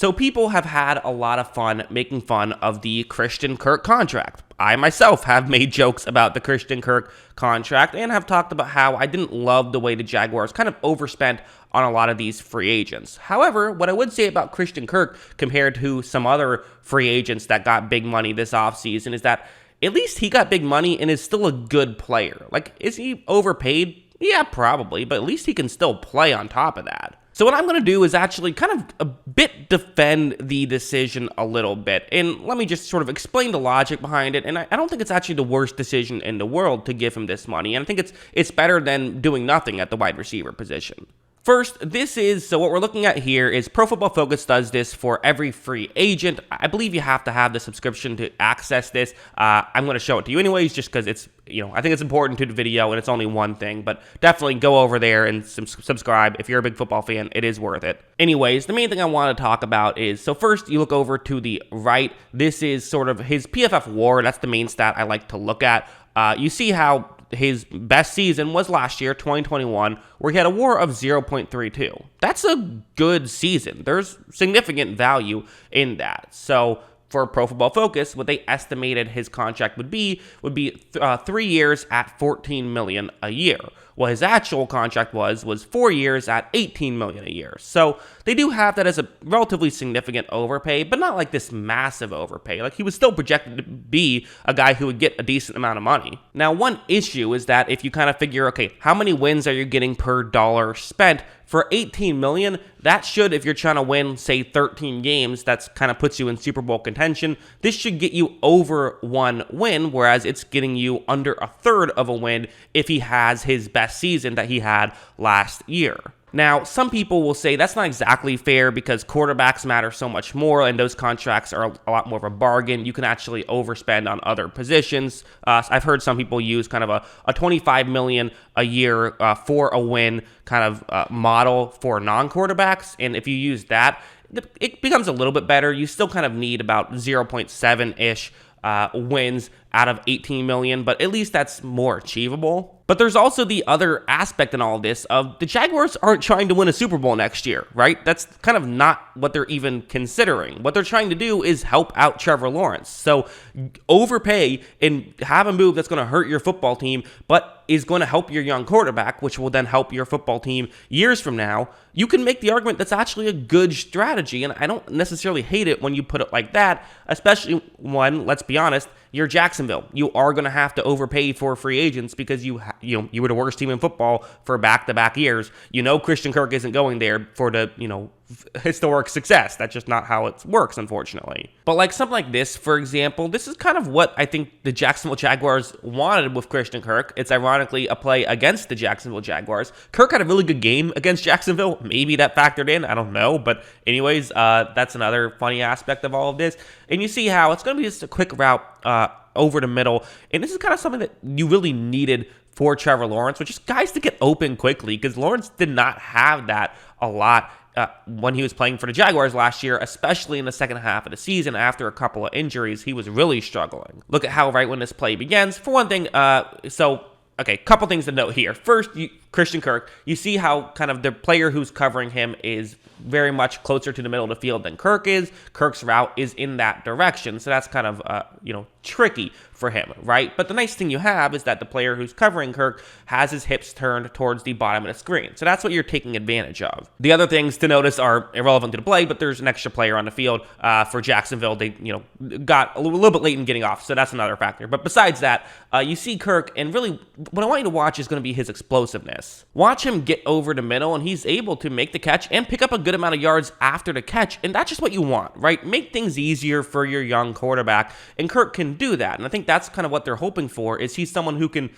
So people have had a lot of fun making fun of the Christian Kirk contract. I myself have made jokes about the Christian Kirk contract and have talked about how I didn't love the way the Jaguars kind of overspent on a lot of these free agents. However, what I would say about Christian Kirk compared to some other free agents that got big money this offseason is that at least he got big money and is still a good player. Like, is he overpaid? Yeah, probably, but at least he can still play on top of that. So what I'm going to do is actually kind of a bit defend the decision a little bit. And let me just sort of explain the logic behind it. And I don't think it's actually the worst decision in the world to give him this money. And I think it's better than doing nothing at the wide receiver position. First, so what we're looking at here is Pro Football Focus does this for every free agent. I believe you have to have the subscription to access this. I'm going to show it to you anyways, just because it's, I think it's important to the video and it's only one thing, but definitely go over there and subscribe. If you're a big football fan, it is worth it. Anyways, the main thing I want to talk about is, so first you look over to the right. This is sort of his PFF WAR. That's the main stat I like to look at. You see how his best season was last year, 2021, where he had a WAR of 0.32. That's a good season. There's significant value in that. So for Pro Football Focus, what they estimated his contract would be 3 years at $14 million a year. Well, his actual contract was 4 years at $18 million a year. So they do have that as a relatively significant overpay, but not like this massive overpay. Like, he was still projected to be a guy who would get a decent amount of money. Now, one issue is that if you kind of figure, okay, how many wins are you getting per dollar spent? For $18 million, that should, if you're trying to win, say, 13 games, that's kind of puts you in Super Bowl contention. This should get you over 1 win, whereas it's getting you under a third of a win if he has his best season that he had last year. Now, some people will say that's not exactly fair because quarterbacks matter so much more and those contracts are a lot more of a bargain. You can actually overspend on other positions. I've heard some people use kind of a $25 million a year for a win kind of model for non-quarterbacks. And if you use that, it becomes a little bit better. You still kind of need about 0.7-ish wins out of 18 million, but at least that's more achievable. But there's also the other aspect in all of this of the Jaguars aren't trying to win a Super Bowl next year, right? That's kind of not what they're even considering. What they're trying to do is help out Trevor Lawrence. So overpay and have a move that's going to hurt your football team, but is going to help your young quarterback, which will then help your football team years from now. You can make the argument that's actually a good strategy, and I don't necessarily hate it when you put it like that, especially when, let's be honest, you're Jacksonville. You are going to have to overpay for free agents because you were the worst team in football for back-to-back years. Christian Kirk isn't going there for the, historic success. That's just not how it works, unfortunately. But like something like this, for example, this is kind of what I think the Jacksonville Jaguars wanted with Christian Kirk. It's ironically a play against the Jacksonville Jaguars. Kirk had a really good game against Jacksonville. Maybe that factored in. I don't know. But anyways, that's another funny aspect of all of this. And you see how it's going to be just a quick route over the middle. And this is kind of something that you really needed for Trevor Lawrence, which is guys to get open quickly, because Lawrence did not have that a lot when he was playing for the Jaguars last year, especially in the second half of the season after a couple of injuries. He was really struggling. Look at how right when this play begins. For one thing, couple things to note here. First, Christian Kirk, you see how kind of the player who's covering him is very much closer to the middle of the field than Kirk is. Kirk's route is in that direction, so that's kind of, tricky for him, right? But the nice thing you have is that the player who's covering Kirk has his hips turned towards the bottom of the screen, so that's what you're taking advantage of. The other things to notice are irrelevant to the play, but there's an extra player on the field for Jacksonville. They, got a little bit late in getting off, so that's another factor. But besides that, you see Kirk, and really what I want you to watch is going to be his explosiveness. Watch him get over the middle, and he's able to make the catch and pick up a good amount of yards after the catch, and that's just what you want, right? Make things easier for your young quarterback, and Kirk can do that, and I think that's kind of what they're hoping for, is he's someone who can,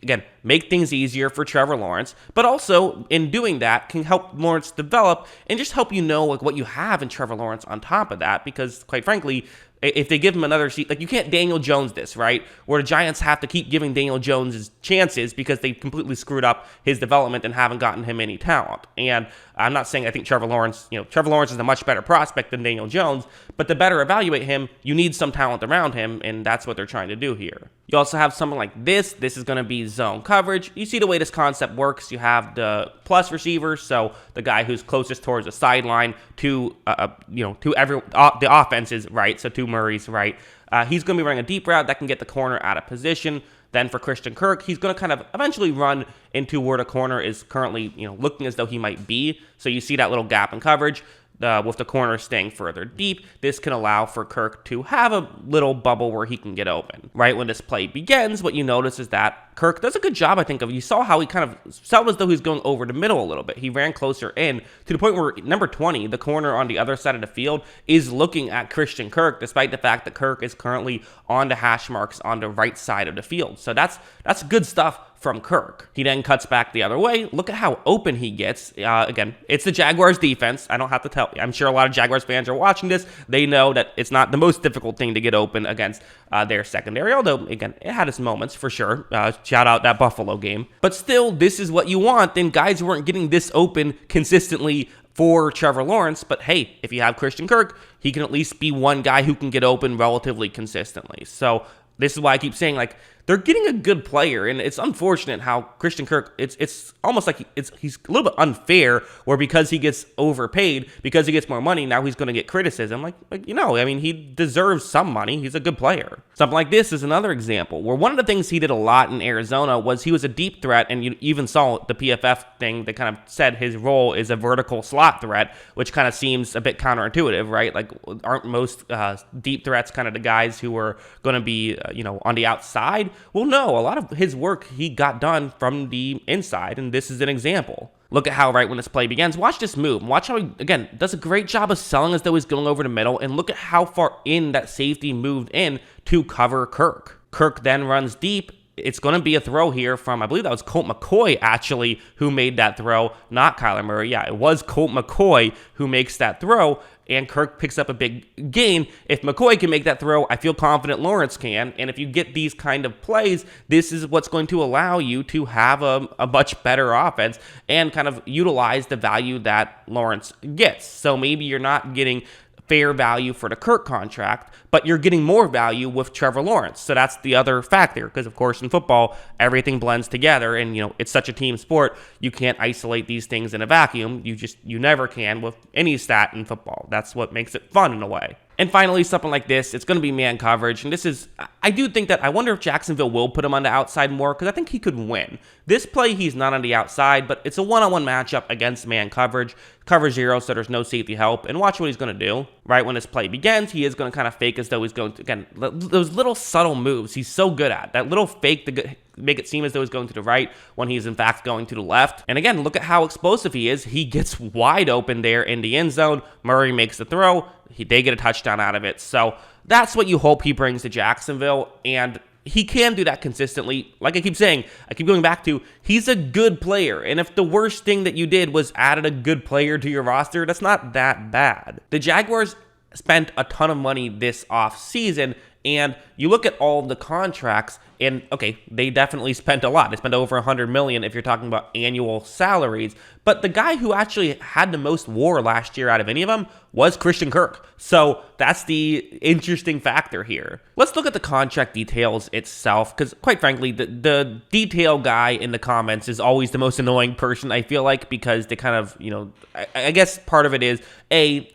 again, make things easier for Trevor Lawrence, but also in doing that can help Lawrence develop and just help like what you have in Trevor Lawrence on top of that, because quite frankly, if they give him another seat, like you can't Daniel Jones this, right? Where the Giants have to keep giving Daniel Jones his chances because they completely screwed up his development and haven't gotten him any talent. And I'm not saying I think Trevor Lawrence is a much better prospect than Daniel Jones, but to better evaluate him, you need some talent around him, and that's what they're trying to do here. You also have something like this. This is going to be zone coverage. You see the way this concept works. You have the plus receiver, so the guy who's closest towards the sideline to the offense's right, so to Murray's right. He's going to be running a deep route that can get the corner out of position. Then for Christian Kirk, he's going to kind of eventually run into where the corner is currently, looking as though he might be. So you see that little gap in coverage. With the corner staying further deep, this can allow for Kirk to have a little bubble where he can get open. Right when this play begins, what you notice is that Kirk does a good job, I think, you saw how he kind of felt as though he was going over the middle a little bit. He ran closer in to the point where number 20, the corner on the other side of the field, is looking at Christian Kirk, despite the fact that Kirk is currently on the hash marks on the right side of the field. So that's good stuff from Kirk. He then cuts back the other way. Look at how open he gets. Again, it's the Jaguars defense. I don't have to tell you. I'm sure a lot of Jaguars fans are watching this. They know that it's not the most difficult thing to get open against their secondary, although, again, it had its moments for sure. Shout out that Buffalo game. But still, this is what you want. Then guys weren't getting this open consistently for Trevor Lawrence, but hey, if you have Christian Kirk, he can at least be one guy who can get open relatively consistently. So this is why I keep saying, they're getting a good player, and it's unfortunate how Christian Kirk, it's almost like he's a little bit unfair, where because he gets overpaid, because he gets more money, now he's going to get criticism. He deserves some money. He's a good player. Something like this is another example, where one of the things he did a lot in Arizona was he was a deep threat, and you even saw the PFF thing that kind of said his role is a vertical slot threat, which kind of seems a bit counterintuitive, right? Aren't most deep threats kind of the guys who are going to be, on the outside? Well, no, a lot of his work he got done from the inside, and this is an example. Look at how right when this play begins, watch this move. Watch how he, again, does a great job of selling as though he's going over the middle, and look at how far in that safety moved in to cover Kirk. Kirk then runs deep. It's going to be a throw here from, I believe that was Colt McCoy, actually, who made that throw, not Kyler Murray. Yeah, it was Colt McCoy who makes that throw, and Kirk picks up a big gain. If McCoy can make that throw, I feel confident Lawrence can, and if you get these kind of plays, this is what's going to allow you to have a much better offense and kind of utilize the value that Lawrence gets. So maybe you're not getting fair value for the Kirk contract, but you're getting more value with Trevor Lawrence. So that's the other factor, because of course in football, everything blends together, and it's such a team sport. You can't isolate these things in a vacuum. You never can with any stat in football. That's what makes it fun in a way. And finally, something like this, it's going to be man coverage. And I do think that, I wonder if Jacksonville will put him on the outside more, because I think he could win. This play, he's not on the outside, but it's a one-on-one matchup against man coverage. Cover zero, so there's no safety help. And watch what he's going to do. Right when this play begins, he is going to kind of fake as though he's going to, again, those little subtle moves he's so good at. That little fake to make it seem as though he's going to the right when he's in fact going to the left. And again, look at how explosive he is. He gets wide open there in the end zone. Murray makes the throw. They get a touchdown out of it. So that's what you hope he brings to Jacksonville. And he can do that consistently. Like I keep saying, I keep going back to, he's a good player. And if the worst thing that you did was added a good player to your roster, that's not that bad. The Jaguars spent a ton of money this offseason, and you look at all of the contracts, and okay, they definitely spent a lot. They spent over $100 million if you're talking about annual salaries. But the guy who actually had the most WAR last year out of any of them was Christian Kirk. So that's the interesting factor here. Let's look at the contract details itself, because quite frankly, the detail guy in the comments is always the most annoying person, I feel like, because they kind of, I guess part of it is,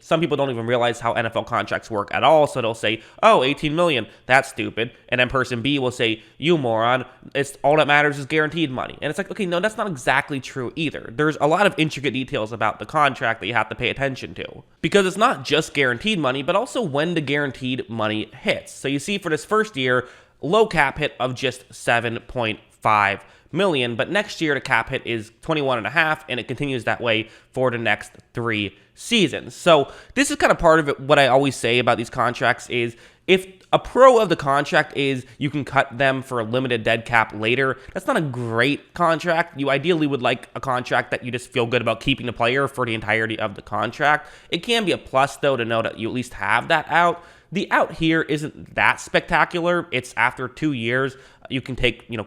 some people don't even realize how NFL contracts work at all. So they'll say, oh, $18 million, that's stupid. And then person B will say, you moron, it's all that matters is guaranteed money. And it's like, okay, no, that's not exactly true either. There's a lot of intricate details about the contract that you have to pay attention to, because it's not just guaranteed money, but also when the guaranteed money hits. So you see for this first year, low cap hit of just $7.5 million, but next year the cap hit is 21.5, and it continues that way for the next 3 seasons. So this is kind of part of it. What I always say about these contracts is, if a pro of the contract is you can cut them for a limited dead cap later, that's not a great contract. You ideally would like a contract that you just feel good about keeping the player for the entirety of the contract. It can be a plus, though, to know that you at least have that out. The out here isn't that spectacular. It's after 2 years. You can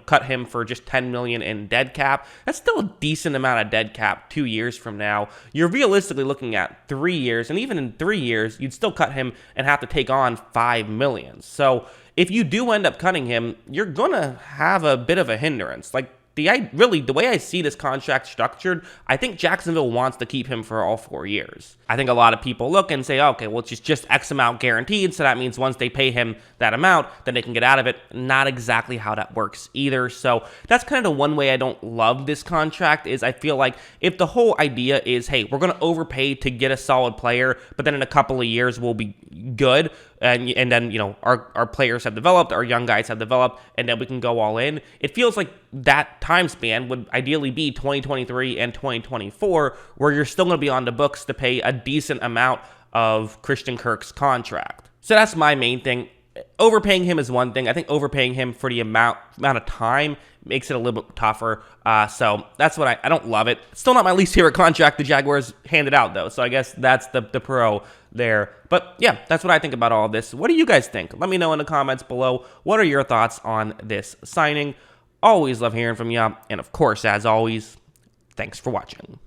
cut him for just $10 million in dead cap. That's still a decent amount of dead cap 2 years from now. You're realistically looking at 3 years, and even in 3 years, you'd still cut him and have to take on $5 million. So if you do end up cutting him, you're gonna have a bit of a hindrance. The way I see this contract structured, I think Jacksonville wants to keep him for all 4 years. I think a lot of people look and say, okay, well, it's just X amount guaranteed, so that means once they pay him that amount, then they can get out of it. Not exactly how that works either. So that's kind of the one way I don't love this contract, is I feel like if the whole idea is, hey, we're going to overpay to get a solid player, but then in a couple of years we'll be good, and then, our players have developed, our young guys have developed, and then we can go all in. It feels like that time span would ideally be 2023 and 2024, where you're still going to be on the books to pay a decent amount of Christian Kirk's contract. So that's my main thing. Overpaying him is one thing. I think overpaying him for the amount of time makes it a little bit tougher. So that's what I don't love it. Still not my least favorite contract the Jaguars handed out, though. So I guess that's the pro there. But yeah, that's what I think about all of this. What do you guys think? Let me know in the comments below. What are your thoughts on this signing? Always love hearing from you. And of course, as always, thanks for watching.